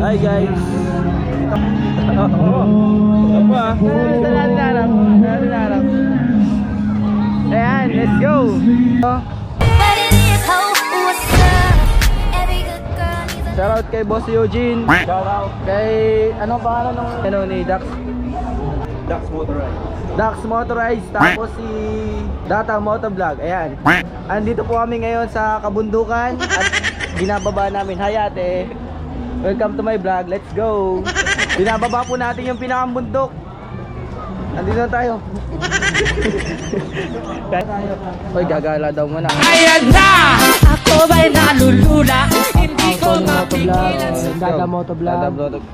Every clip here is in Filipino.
Hi guys. Ayan, let's go. Shoutout kay Boss Eugene. Shoutout kay anong pangalan nung ni Dax? Dax Motorized. Dax Motorized, tapos si Data Motovlog. Ayan. Andito po kami ngayon sa kabundukan at binababa namin. Hi ate. Welcome to my vlog. Let's go. Binababa po natin yung pinakambundok. Andito na tayo. Oy, gagala daw muna. Ayan na! Ako ba'y nalulula? Hindi ko mapigilan sa Dada Motovlog.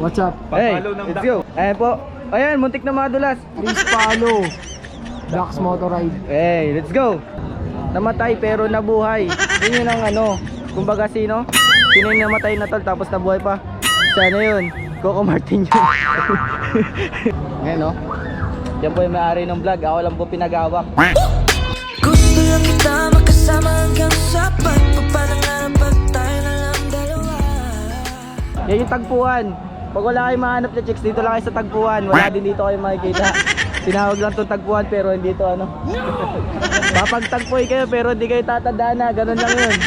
What's up? Hey, let's go. Ayan po. Ayan, muntik na madulas. Please follow Dax Motorride. Hey, let's go. Namatay pero nabuhay. Yun ang ano. Kumbaga sino? Sino yung namatay na tol tapos nabuhay pa? Sana yun. Coco Martin yun. Ngayon no? Yan po yung may-ari ng vlog. Ako lang po pinag-awak. Gusto lang kita makasama hanggang sa pagpapalangan pag tayo na lang dalawa. Yan yung tagpuan. Pag wala kayong mahanap na chicks, dito lang kayo sa tagpuan. Wala din dito kayo makikita. Tinawag lang itong tagpuan pero hindi ito ano. Papagtagpuin kayo pero hindi kayo tatandaan na. Ganun lang yun.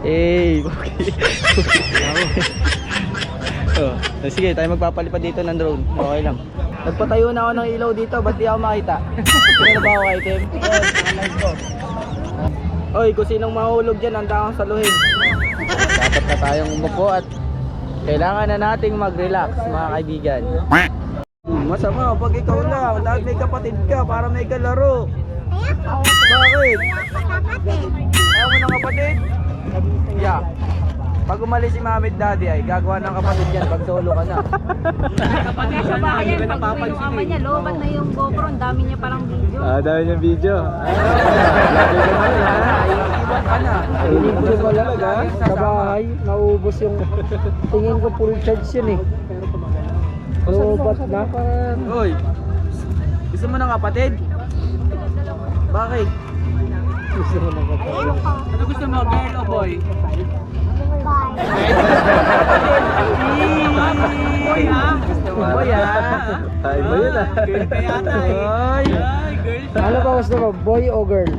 Eh, okay. Oh, sige, tayo magpapalipad dito ng drone. Okay lang. Nagpatayo na ako ng ilaw dito, ba't di ako makita? Ano ba ako item? Oy, kung sinong mahulog dyan, handa akong saluhin. Dapat na tayong umupo at kailangan na nating mag-relax, mga kaibigan. Masama pag ikaw lang, dahil may kapatid ka para may kalaro. Bakit? Ayaw mo ng kapatid? Yeah. Pag umalis si mami at daddy ay gagawa ng kapatid yan pag solo ka na. Kapatid sa bahay yan, pag uwi yung ama niya, lobat na yung GoPro, ang dami niya parang video. Dami niyang video. Iwan ka na. Hindi ko lang sa bahay, naubos yung tingin ko full charge yun eh. Lobat na. Uy, gusto mo ng kapatid? Bakit? Gusto mo na ba? Ano gusto mo, girl o boy? Boy ha? Gusto mo? Boy ha? Ay, boy yun ah. Girl ka yata eh. Ay, girl. Ano ba gusto mo, boy o girl?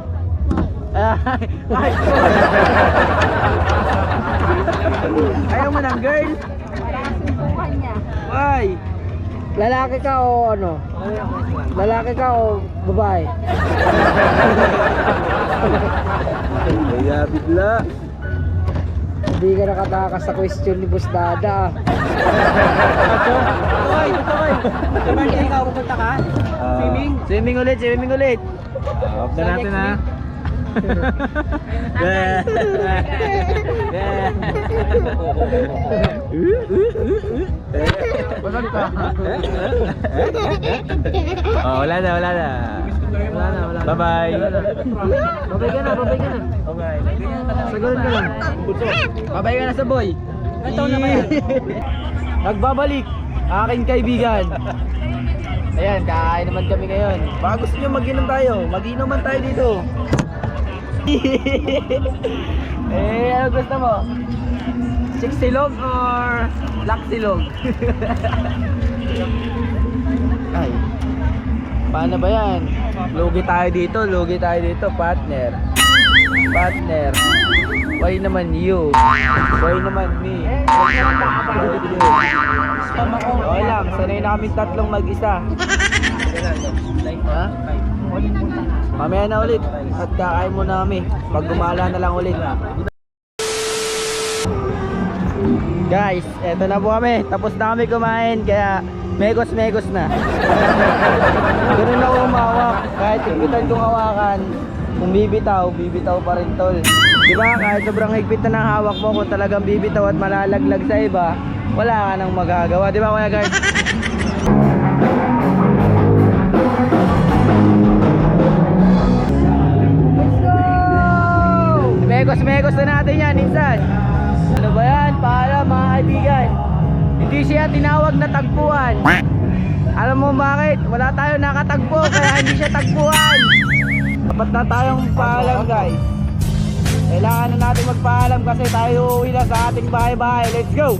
Ay, boy. Ayaw mo ng girl? Subukan niya. Why? Lalaki ka o ano? Lalaki ka o babae? Kaya bigla. Hindi ka nakatakas sa question ni Boss Dada. Oy, oy. Diba ikaw pupunta ka? Swimming? Swimming ulit, swimming ulit. Off na natin ha. Basag ka. Oh, wala na, wala na. Wala na, wala na. Bye-bye. Babay ka na, babay ka na. Okay. Sagutin ka lang. Babay ka na sa boy. Ito na ba yan? Nagbabalik, aking kaibigan. Ayan, kakain naman kami ngayon. Baka gusto nyo mag-inom tayo, mag-inuman tayo dito. Eh, ano gusto mo? Chiksilog or laksilog? Ay, paano ba yan? Lugi tayo dito, partner. Partner. Why naman you? Why naman me? Okay lang, sanay na kami tatlong mag-isa. Ha? Mamaya na ulit at kakain muna kami. Pag gumala na lang ulit. Guys, eto na po kami. Tapos na kami kumain kaya megos-megos na. Ganun na umawak. Kahit higpitan kong hawakan, kung bibitaw pa rin tol. Diba? Kahit sobrang higpit na ng hawak mo, kung talagang bibitaw at malalaglag sa iba, wala ka nang magagawa. Diba kuya guys? Megos na natin yan, insan. Ano ba yan? Paalam mga kaibigan. Hindi siya tinawag na tagpuan. Alam mo bakit? Wala tayo nakatagpo kaya hindi siya tagpuan. Dapat na tayong paalam guys. Kailangan na natin magpaalam kasi tayo uwi na sa ating bahay-bahay. Let's go!